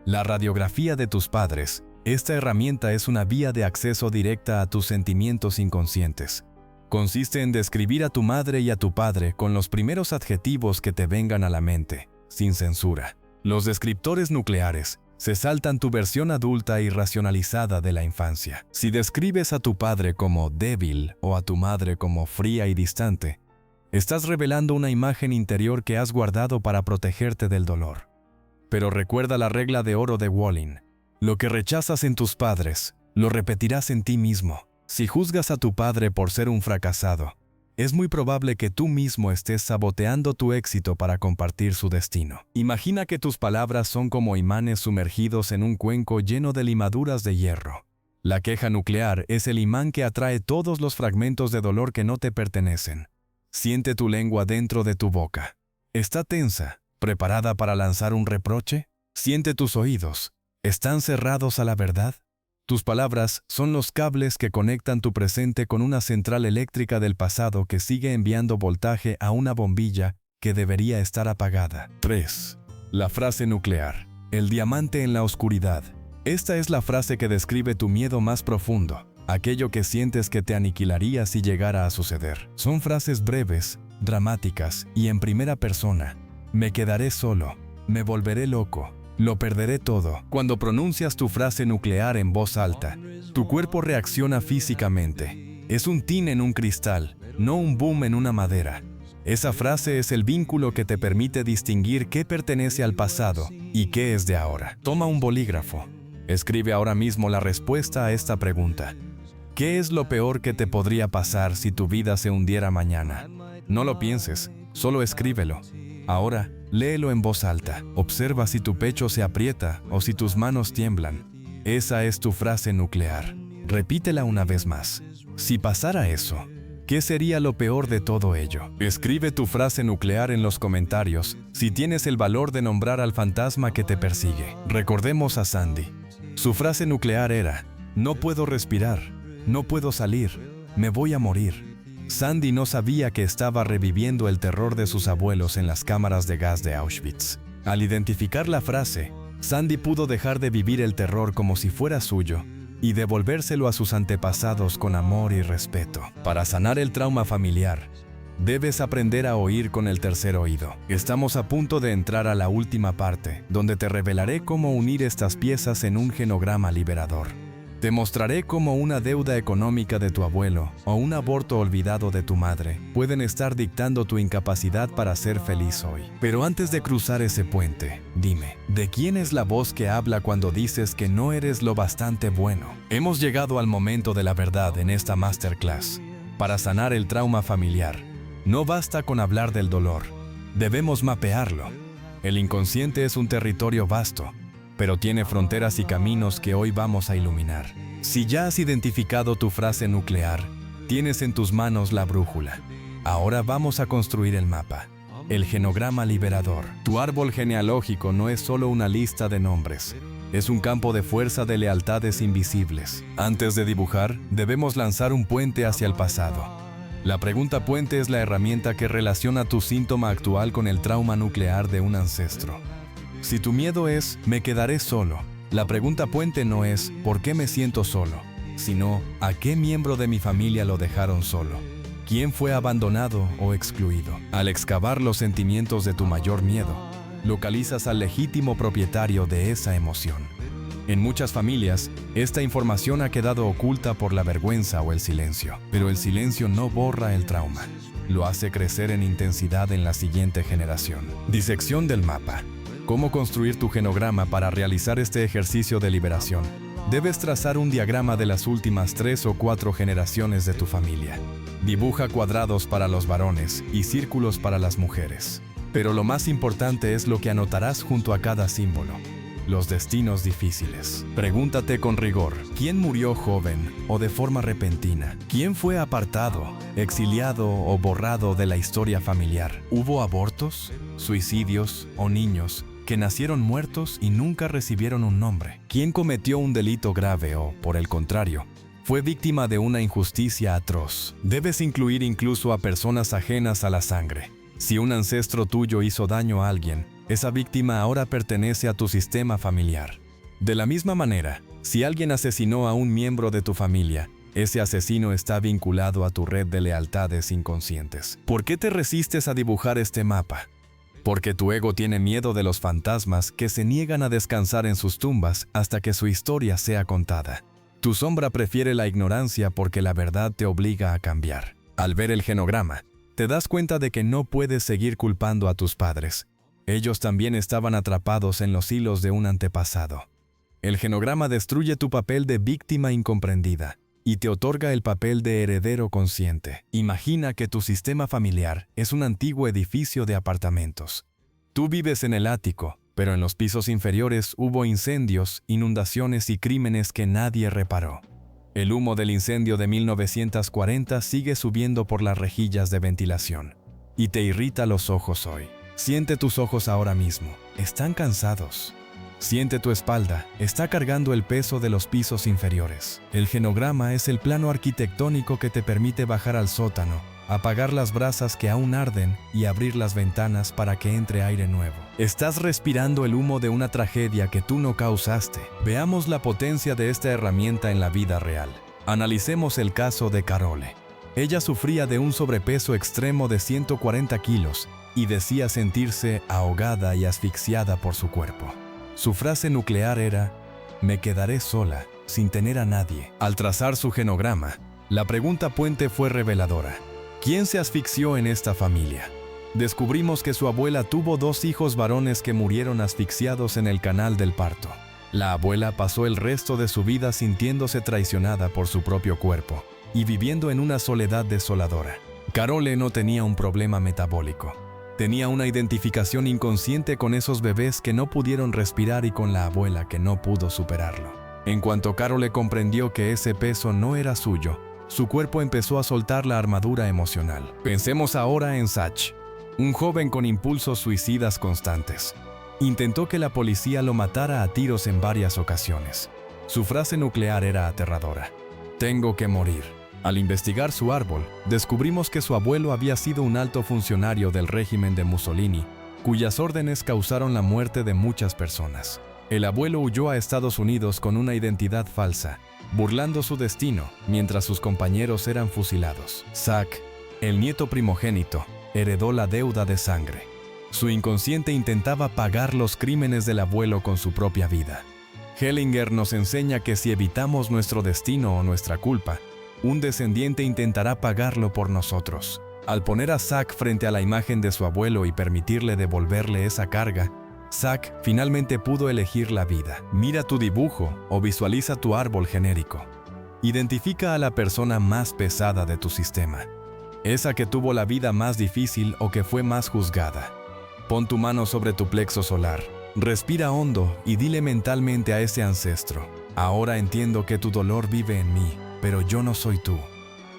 La radiografía de tus padres. Esta herramienta es una vía de acceso directa a tus sentimientos inconscientes. Consiste en describir a tu madre y a tu padre con los primeros adjetivos que te vengan a la mente, sin censura. Los descriptores nucleares se saltan tu versión adulta y racionalizada de la infancia. Si describes a tu padre como débil o a tu madre como fría y distante, estás revelando una imagen interior que has guardado para protegerte del dolor. Pero recuerda la regla de oro de Wolin: lo que rechazas en tus padres, lo repetirás en ti mismo. Si juzgas a tu padre por ser un fracasado, es muy probable que tú mismo estés saboteando tu éxito para compartir su destino. Imagina que tus palabras son como imanes sumergidos en un cuenco lleno de limaduras de hierro. La queja nuclear es el imán que atrae todos los fragmentos de dolor que no te pertenecen. Siente tu lengua dentro de tu boca. ¿Está tensa, preparada para lanzar un reproche? Siente tus oídos. ¿Están cerrados a la verdad? Tus palabras son los cables que conectan tu presente con una central eléctrica del pasado que sigue enviando voltaje a una bombilla que debería estar apagada. 3. La frase nuclear. El diamante en la oscuridad. Esta es la frase que describe tu miedo más profundo, aquello que sientes que te aniquilaría si llegara a suceder. Son frases breves, dramáticas y en primera persona. Me quedaré solo, me volveré loco, lo perderé todo. Cuando pronuncias tu frase nuclear en voz alta, tu cuerpo reacciona físicamente. Es un tin en un cristal, no un boom en una madera. Esa frase es el vínculo que te permite distinguir qué pertenece al pasado y qué es de ahora. Toma un bolígrafo. Escribe ahora mismo la respuesta a esta pregunta. ¿Qué es lo peor que te podría pasar si tu vida se hundiera mañana? No lo pienses, solo escríbelo. Ahora, léelo en voz alta. Observa si tu pecho se aprieta o si tus manos tiemblan. Esa es tu frase nuclear. Repítela una vez más. Si pasara eso, ¿qué sería lo peor de todo ello? Escribe tu frase nuclear en los comentarios si tienes el valor de nombrar al fantasma que te persigue. Recordemos a Sandy. Su frase nuclear era: no puedo respirar, no puedo salir, me voy a morir. Sandy no sabía que estaba reviviendo el terror de sus abuelos en las cámaras de gas de Auschwitz. Al identificar la frase, Sandy pudo dejar de vivir el terror como si fuera suyo y devolvérselo a sus antepasados con amor y respeto. Para sanar el trauma familiar, debes aprender a oír con el tercer oído. Estamos a punto de entrar a la última parte, donde te revelaré cómo unir estas piezas en un genograma liberador. Te mostraré cómo una deuda económica de tu abuelo o un aborto olvidado de tu madre pueden estar dictando tu incapacidad para ser feliz hoy. Pero antes de cruzar ese puente, dime, ¿de quién es la voz que habla cuando dices que no eres lo bastante bueno? Hemos llegado al momento de la verdad en esta masterclass. Para sanar el trauma familiar, no basta con hablar del dolor, debemos mapearlo. El inconsciente es un territorio vasto, pero tiene fronteras y caminos que hoy vamos a iluminar. Si ya has identificado tu frase nuclear, tienes en tus manos la brújula. Ahora vamos a construir el mapa, el genograma liberador. Tu árbol genealógico no es solo una lista de nombres, es un campo de fuerza de lealtades invisibles. Antes de dibujar, debemos lanzar un puente hacia el pasado. La pregunta puente es la herramienta que relaciona tu síntoma actual con el trauma nuclear de un ancestro. Si tu miedo es, me quedaré solo, la pregunta puente no es, ¿por qué me siento solo?, sino, ¿a qué miembro de mi familia lo dejaron solo? ¿Quién fue abandonado o excluido? Al excavar los sentimientos de tu mayor miedo, localizas al legítimo propietario de esa emoción. En muchas familias, esta información ha quedado oculta por la vergüenza o el silencio, pero el silencio no borra el trauma, lo hace crecer en intensidad en la siguiente generación. Disección del mapa. ¿Cómo construir tu genograma para realizar este ejercicio de liberación? Debes trazar un diagrama de las últimas 3 o 4 generaciones de tu familia. Dibuja cuadrados para los varones y círculos para las mujeres. Pero lo más importante es lo que anotarás junto a cada símbolo: los destinos difíciles. Pregúntate con rigor: ¿quién murió joven o de forma repentina? ¿Quién fue apartado, exiliado o borrado de la historia familiar? ¿Hubo abortos, suicidios o niños que nacieron muertos y nunca recibieron un nombre? ¿Quién cometió un delito grave o, por el contrario, fue víctima de una injusticia atroz? Debes incluir incluso a personas ajenas a la sangre. Si un ancestro tuyo hizo daño a alguien, esa víctima ahora pertenece a tu sistema familiar. De la misma manera, si alguien asesinó a un miembro de tu familia, ese asesino está vinculado a tu red de lealtades inconscientes. ¿Por qué te resistes a dibujar este mapa? Porque tu ego tiene miedo de los fantasmas que se niegan a descansar en sus tumbas hasta que su historia sea contada. Tu sombra prefiere la ignorancia porque la verdad te obliga a cambiar. Al ver el genograma, te das cuenta de que no puedes seguir culpando a tus padres. Ellos también estaban atrapados en los hilos de un antepasado. El genograma destruye tu papel de víctima incomprendida y te otorga el papel de heredero consciente. Imagina que tu sistema familiar es un antiguo edificio de apartamentos. Tú vives en el ático, pero en los pisos inferiores hubo incendios, inundaciones y crímenes que nadie reparó. El humo del incendio de 1940 sigue subiendo por las rejillas de ventilación y te irrita los ojos hoy. Siente tus ojos ahora mismo. Están cansados. Siente tu espalda, está cargando el peso de los pisos inferiores. El genograma es el plano arquitectónico que te permite bajar al sótano, apagar las brasas que aún arden y abrir las ventanas para que entre aire nuevo. Estás respirando el humo de una tragedia que tú no causaste. Veamos la potencia de esta herramienta en la vida real. Analicemos el caso de Carole. Ella sufría de un sobrepeso extremo de 140 kilos y decía sentirse ahogada y asfixiada por su cuerpo. Su frase nuclear era: me quedaré sola, sin tener a nadie. Al trazar su genograma, la pregunta puente fue reveladora. ¿Quién se asfixió en esta familia? Descubrimos que su abuela tuvo 2 hijos varones que murieron asfixiados en el canal del parto. La abuela pasó el resto de su vida sintiéndose traicionada por su propio cuerpo y viviendo en una soledad desoladora. Carole no tenía un problema metabólico. Tenía una identificación inconsciente con esos bebés que no pudieron respirar y con la abuela que no pudo superarlo. En cuanto Carole comprendió que ese peso no era suyo, su cuerpo empezó a soltar la armadura emocional. Pensemos ahora en Zach, un joven con impulsos suicidas constantes. Intentó que la policía lo matara a tiros en varias ocasiones. Su frase nuclear era aterradora: tengo que morir. Al investigar su árbol, descubrimos que su abuelo había sido un alto funcionario del régimen de Mussolini, cuyas órdenes causaron la muerte de muchas personas. El abuelo huyó a Estados Unidos con una identidad falsa, burlando su destino, mientras sus compañeros eran fusilados. Zach, el nieto primogénito, heredó la deuda de sangre. Su inconsciente intentaba pagar los crímenes del abuelo con su propia vida. Hellinger nos enseña que si evitamos nuestro destino o nuestra culpa, un descendiente intentará pagarlo por nosotros. Al poner a Zach frente a la imagen de su abuelo y permitirle devolverle esa carga, Zach finalmente pudo elegir la vida. Mira tu dibujo o visualiza tu árbol genérico. Identifica a la persona más pesada de tu sistema, esa que tuvo la vida más difícil o que fue más juzgada. Pon tu mano sobre tu plexo solar, respira hondo y dile mentalmente a ese ancestro: ahora entiendo que tu dolor vive en mí, pero yo no soy tú.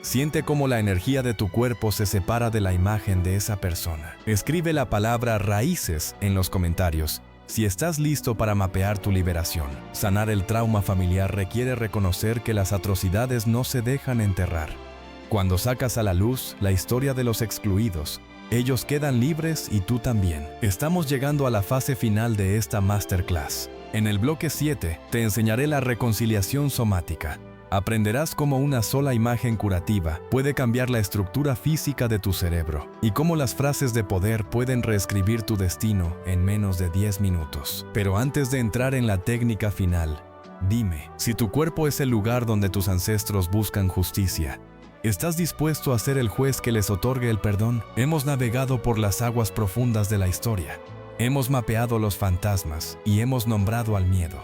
Siente cómo la energía de tu cuerpo se separa de la imagen de esa persona. Escribe la palabra raíces en los comentarios si estás listo para mapear tu liberación. Sanar el trauma familiar requiere reconocer que las atrocidades no se dejan enterrar. Cuando sacas a la luz la historia de los excluidos, ellos quedan libres y tú también. Estamos llegando a la fase final de esta masterclass. En el bloque 7 te enseñaré la reconciliación somática. Aprenderás cómo una sola imagen curativa puede cambiar la estructura física de tu cerebro y cómo las frases de poder pueden reescribir tu destino en menos de 10 minutos. Pero antes de entrar en la técnica final, dime, si tu cuerpo es el lugar donde tus ancestros buscan justicia, ¿estás dispuesto a ser el juez que les otorgue el perdón? Hemos navegado por las aguas profundas de la historia. Hemos mapeado los fantasmas y hemos nombrado al miedo.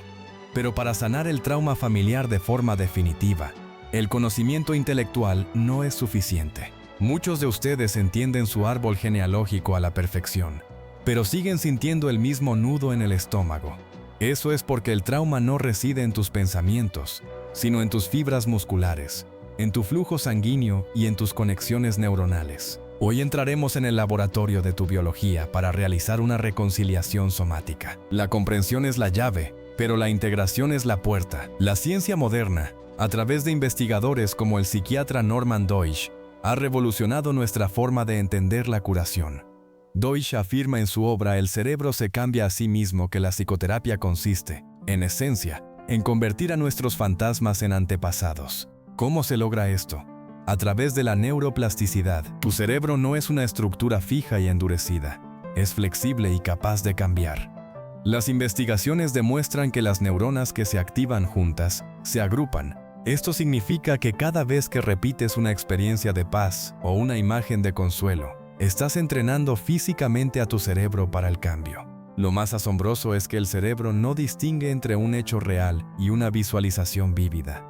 Pero para sanar el trauma familiar de forma definitiva, el conocimiento intelectual no es suficiente. Muchos de ustedes entienden su árbol genealógico a la perfección, pero siguen sintiendo el mismo nudo en el estómago. Eso es porque el trauma no reside en tus pensamientos, sino en tus fibras musculares, en tu flujo sanguíneo y en tus conexiones neuronales. Hoy entraremos en el laboratorio de tu biología para realizar una reconciliación somática. La comprensión es la llave, pero la integración es la puerta. La ciencia moderna, a través de investigadores como el psiquiatra Norman Deutsch, ha revolucionado nuestra forma de entender la curación. Deutsch afirma en su obra El cerebro se cambia a sí mismo que la psicoterapia consiste, en esencia, en convertir a nuestros fantasmas en antepasados. ¿Cómo se logra esto? A través de la neuroplasticidad. Tu cerebro no es una estructura fija y endurecida, es flexible y capaz de cambiar. Las investigaciones demuestran que las neuronas que se activan juntas se agrupan. Esto significa que cada vez que repites una experiencia de paz o una imagen de consuelo, estás entrenando físicamente a tu cerebro para el cambio. Lo más asombroso es que el cerebro no distingue entre un hecho real y una visualización vívida.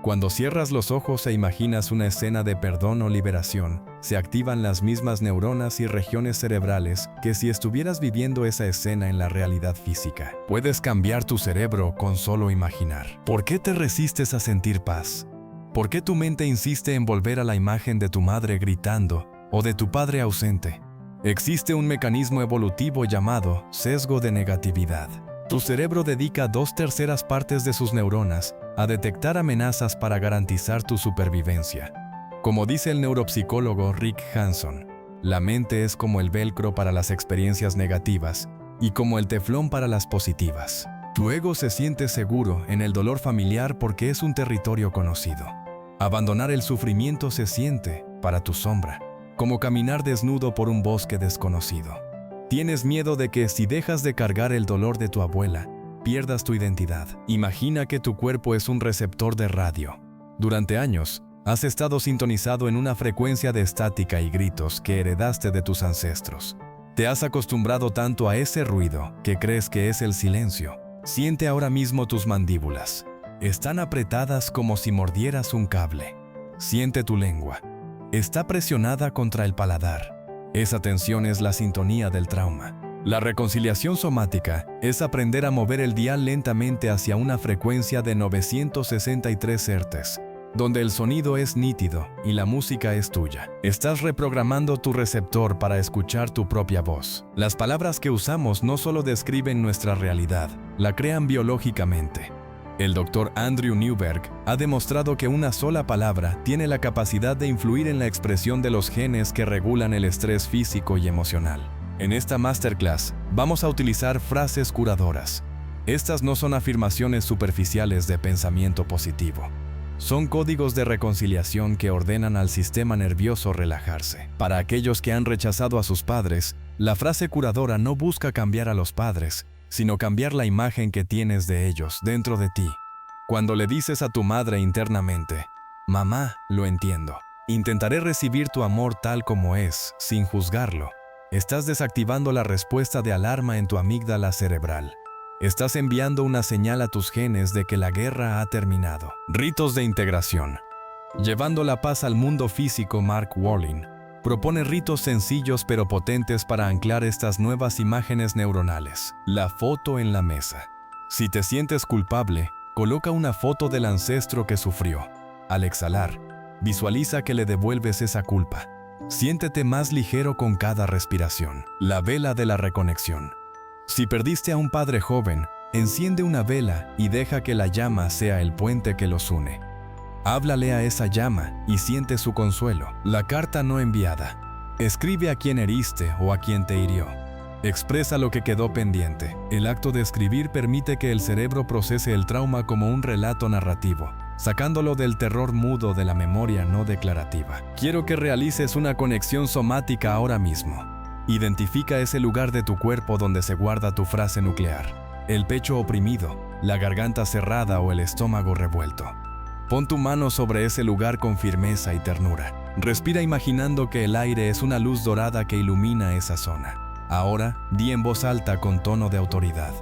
Cuando cierras los ojos e imaginas una escena de perdón o liberación, se activan las mismas neuronas y regiones cerebrales que si estuvieras viviendo esa escena en la realidad física. Puedes cambiar tu cerebro con solo imaginar. ¿Por qué te resistes a sentir paz? ¿Por qué tu mente insiste en volver a la imagen de tu madre gritando o de tu padre ausente? Existe un mecanismo evolutivo llamado sesgo de negatividad. Tu cerebro dedica 2/3 partes de sus neuronas a detectar amenazas para garantizar tu supervivencia. Como dice el neuropsicólogo Rick Hanson, la mente es como el velcro para las experiencias negativas y como el teflón para las positivas. Tu ego se siente seguro en el dolor familiar porque es un territorio conocido. Abandonar el sufrimiento se siente, para tu sombra, como caminar desnudo por un bosque desconocido. Tienes miedo de que si dejas de cargar el dolor de tu abuela, pierdas tu identidad. Imagina que tu cuerpo es un receptor de radio. Durante años, has estado sintonizado en una frecuencia de estática y gritos que heredaste de tus ancestros. Te has acostumbrado tanto a ese ruido que crees que es el silencio. Siente ahora mismo tus mandíbulas. Están apretadas como si mordieras un cable. Siente tu lengua. Está presionada contra el paladar. Esa tensión es la sintonía del trauma. La reconciliación somática es aprender a mover el dial lentamente hacia una frecuencia de 963 Hz, donde el sonido es nítido y la música es tuya. Estás reprogramando tu receptor para escuchar tu propia voz. Las palabras que usamos no solo describen nuestra realidad, la crean biológicamente. El Dr. Andrew Newberg ha demostrado que una sola palabra tiene la capacidad de influir en la expresión de los genes que regulan el estrés físico y emocional. En esta masterclass vamos a utilizar frases curadoras. Estas no son afirmaciones superficiales de pensamiento positivo. Son códigos de reconciliación que ordenan al sistema nervioso relajarse. Para aquellos que han rechazado a sus padres, la frase curadora no busca cambiar a los padres, sino cambiar la imagen que tienes de ellos dentro de ti. Cuando le dices a tu madre internamente, «Mamá, lo entiendo. Intentaré recibir tu amor tal como es, sin juzgarlo», estás desactivando la respuesta de alarma en tu amígdala cerebral. Estás enviando una señal a tus genes de que la guerra ha terminado. Ritos de integración. Llevando la paz al mundo físico, Mark Worlin propone ritos sencillos pero potentes para anclar estas nuevas imágenes neuronales. La foto en la mesa. Si te sientes culpable, coloca una foto del ancestro que sufrió. Al exhalar, visualiza que le devuelves esa culpa. Siéntete más ligero con cada respiración. La vela de la reconexión. Si perdiste a un padre joven, enciende una vela y deja que la llama sea el puente que los une. Háblale a esa llama y siente su consuelo. La carta no enviada. Escribe a quien heriste o a quien te hirió. Expresa lo que quedó pendiente. El acto de escribir permite que el cerebro procese el trauma como un relato narrativo, sacándolo del terror mudo de la memoria no declarativa. Quiero que realices una conexión somática ahora mismo. Identifica ese lugar de tu cuerpo donde se guarda tu frase nuclear. El pecho oprimido, la garganta cerrada o el estómago revuelto. Pon tu mano sobre ese lugar con firmeza y ternura. Respira imaginando que el aire es una luz dorada que ilumina esa zona. Ahora, di en voz alta con tono de autoridad.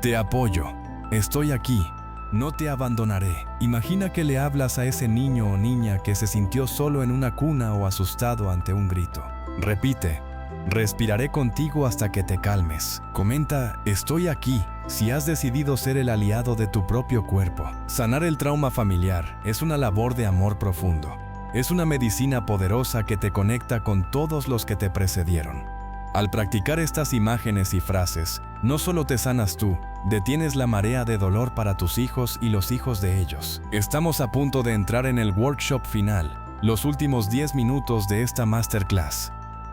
Te apoyo. Estoy aquí. No te abandonaré. Imagina que le hablas a ese niño o niña que se sintió solo en una cuna o asustado ante un grito. Repite. Respiraré contigo hasta que te calmes. Comenta, estoy aquí, si has decidido ser el aliado de tu propio cuerpo. Sanar el trauma familiar es una labor de amor profundo. Es una medicina poderosa que te conecta con todos los que te precedieron. Al practicar estas imágenes y frases, no solo te sanas tú, detienes la marea de dolor para tus hijos y los hijos de ellos. Estamos a punto de entrar en el workshop final, los últimos 10 minutos de esta masterclass.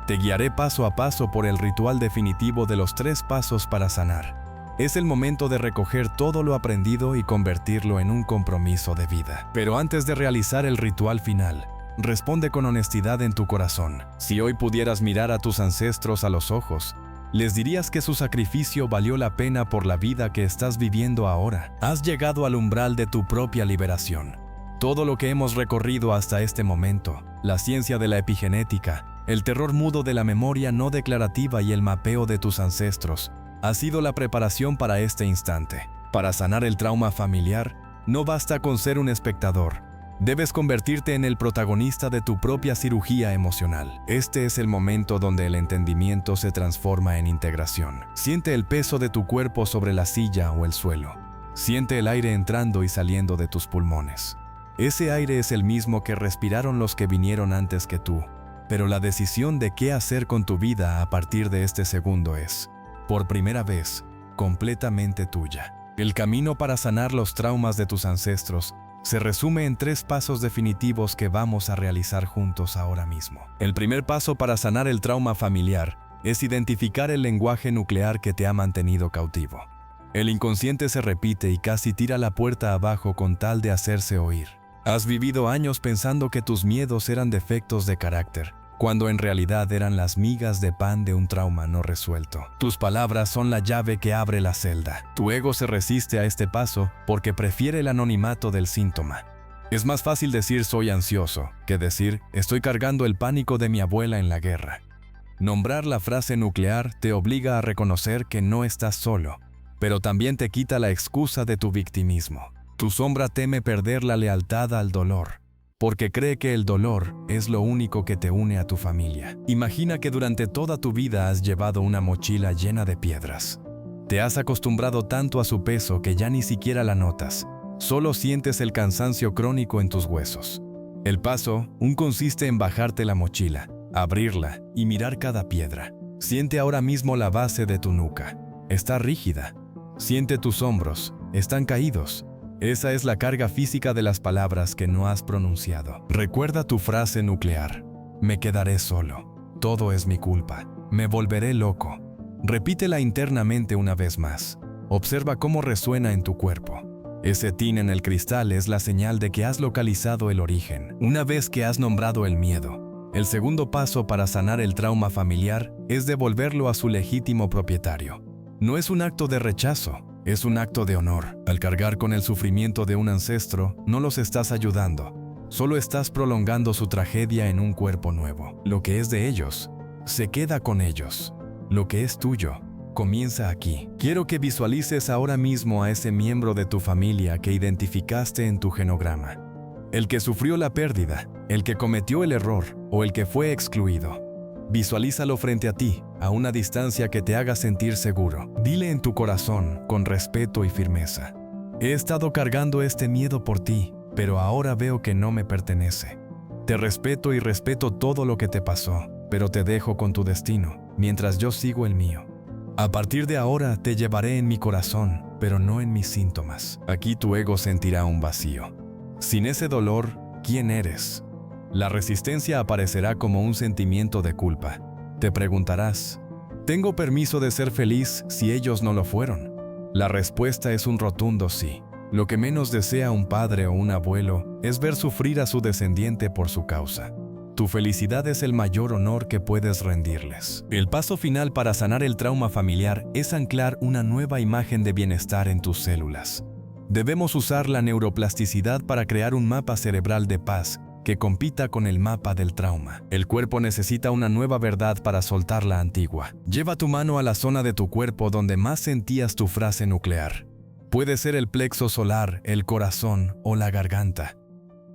Te guiaré paso a paso por el ritual definitivo de los 3 pasos para sanar. Es el momento de recoger todo lo aprendido y convertirlo en un compromiso de vida. Pero antes de realizar el ritual final, responde con honestidad en tu corazón. Si hoy pudieras mirar a tus ancestros a los ojos, ¿les dirías que su sacrificio valió la pena por la vida que estás viviendo ahora? Has llegado al umbral de tu propia liberación. Todo lo que hemos recorrido hasta este momento, la ciencia de la epigenética, el terror mudo de la memoria no declarativa y el mapeo de tus ancestros, ha sido la preparación para este instante. Para sanar el trauma familiar, no basta con ser un espectador. Debes convertirte en el protagonista de tu propia cirugía emocional. Este es el momento donde el entendimiento se transforma en integración. Siente el peso de tu cuerpo sobre la silla o el suelo. Siente el aire entrando y saliendo de tus pulmones. Ese aire es el mismo que respiraron los que vinieron antes que tú. Pero la decisión de qué hacer con tu vida a partir de este segundo es, por primera vez, completamente tuya. El camino para sanar los traumas de tus ancestros se resume en 3 pasos definitivos que vamos a realizar juntos ahora mismo. El primer paso para sanar el trauma familiar es identificar el lenguaje nuclear que te ha mantenido cautivo. El inconsciente se repite y casi tira la puerta abajo con tal de hacerse oír. Has vivido años pensando que tus miedos eran defectos de carácter, cuando en realidad eran las migas de pan de un trauma no resuelto. Tus palabras son la llave que abre la celda. Tu ego se resiste a este paso porque prefiere el anonimato del síntoma. Es más fácil decir soy ansioso que decir estoy cargando el pánico de mi abuela en la guerra. Nombrar la frase nuclear te obliga a reconocer que no estás solo, pero también te quita la excusa de tu victimismo. Tu sombra teme perder la lealtad al dolor, porque cree que el dolor es lo único que te une a tu familia. Imagina que durante toda tu vida has llevado una mochila llena de piedras. Te has acostumbrado tanto a su peso que ya ni siquiera la notas. Solo sientes el cansancio crónico en tus huesos. El paso consiste en bajarte la mochila, abrirla y mirar cada piedra. Siente ahora mismo la base de tu nuca. Está rígida. Siente tus hombros. Están caídos. Esa es la carga física de las palabras que no has pronunciado. Recuerda tu frase nuclear. Me quedaré solo. Todo es mi culpa. Me volveré loco. Repítela internamente una vez más. Observa cómo resuena en tu cuerpo. Ese tin en el cristal es la señal de que has localizado el origen. Una vez que has nombrado el miedo, el segundo paso para sanar el trauma familiar es devolverlo a su legítimo propietario. No es un acto de rechazo. Es un acto de honor. Al cargar con el sufrimiento de un ancestro, no los estás ayudando. Solo estás prolongando su tragedia en un cuerpo nuevo. Lo que es de ellos, se queda con ellos. Lo que es tuyo, comienza aquí. Quiero que visualices ahora mismo a ese miembro de tu familia que identificaste en tu genograma. El que sufrió la pérdida, el que cometió el error o el que fue excluido. Visualízalo frente a ti, a una distancia que te haga sentir seguro. Dile en tu corazón, con respeto y firmeza: he estado cargando este miedo por ti, pero ahora veo que no me pertenece. Te respeto y respeto todo lo que te pasó, pero te dejo con tu destino, mientras yo sigo el mío. A partir de ahora te llevaré en mi corazón, pero no en mis síntomas. Aquí tu ego sentirá un vacío. Sin ese dolor, ¿quién eres? La resistencia aparecerá como un sentimiento de culpa. Te preguntarás, ¿tengo permiso de ser feliz si ellos no lo fueron? La respuesta es un rotundo sí. Lo que menos desea un padre o un abuelo es ver sufrir a su descendiente por su causa. Tu felicidad es el mayor honor que puedes rendirles. El paso final para sanar el trauma familiar es anclar una nueva imagen de bienestar en tus células. Debemos usar la neuroplasticidad para crear un mapa cerebral de paz que compita con el mapa del trauma. El cuerpo necesita una nueva verdad para soltar la antigua. Lleva tu mano a la zona de tu cuerpo donde más sentías tu frase nuclear. Puede ser el plexo solar, el corazón o la garganta.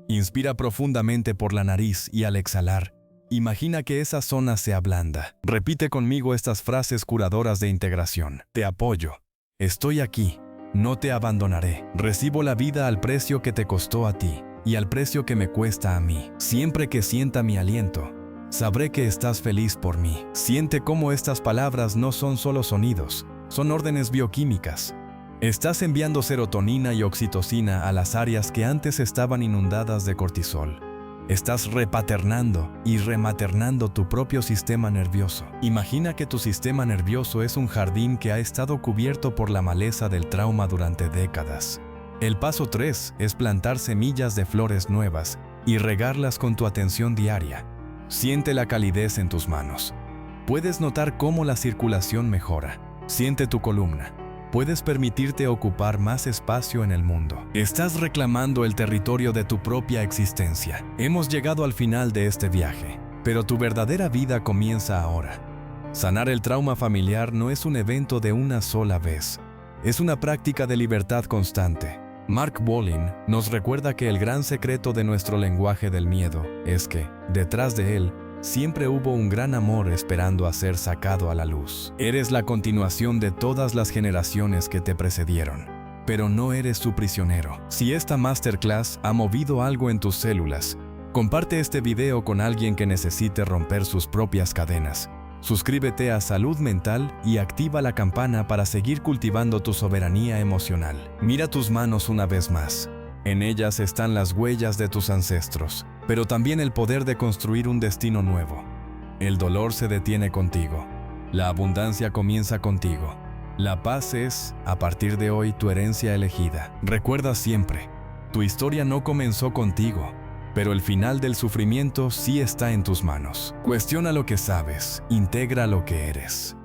Inspira profundamente por la nariz y al exhalar, imagina que esa zona se ablanda. Repite conmigo estas frases curadoras de integración. Te apoyo. Estoy aquí. No te abandonaré. Recibo la vida al precio que te costó a ti y al precio que me cuesta a mí. Siempre que sienta mi aliento, sabré que estás feliz por mí. Siente cómo estas palabras no son solo sonidos, son órdenes bioquímicas. Estás enviando serotonina y oxitocina a las áreas que antes estaban inundadas de cortisol. Estás repaternando y rematernando tu propio sistema nervioso. Imagina que tu sistema nervioso es un jardín que ha estado cubierto por la maleza del trauma durante décadas. El paso 3 es plantar semillas de flores nuevas y regarlas con tu atención diaria. Siente la calidez en tus manos. Puedes notar cómo la circulación mejora. Siente tu columna. Puedes permitirte ocupar más espacio en el mundo. Estás reclamando el territorio de tu propia existencia. Hemos llegado al final de este viaje, pero tu verdadera vida comienza ahora. Sanar el trauma familiar no es un evento de una sola vez. Es una práctica de libertad constante. Mark Bolin nos recuerda que el gran secreto de nuestro lenguaje del miedo es que, detrás de él, siempre hubo un gran amor esperando a ser sacado a la luz. Eres la continuación de todas las generaciones que te precedieron, pero no eres su prisionero. Si esta masterclass ha movido algo en tus células, comparte este video con alguien que necesite romper sus propias cadenas. Suscríbete a Salud Mental y activa la campana para seguir cultivando tu soberanía emocional. Mira tus manos una vez más. En ellas están las huellas de tus ancestros, pero también el poder de construir un destino nuevo. El dolor se detiene contigo. La abundancia comienza contigo. La paz es, a partir de hoy, tu herencia elegida. Recuerda siempre, tu historia no comenzó contigo, pero el final del sufrimiento sí está en tus manos. Cuestiona lo que sabes, integra lo que eres.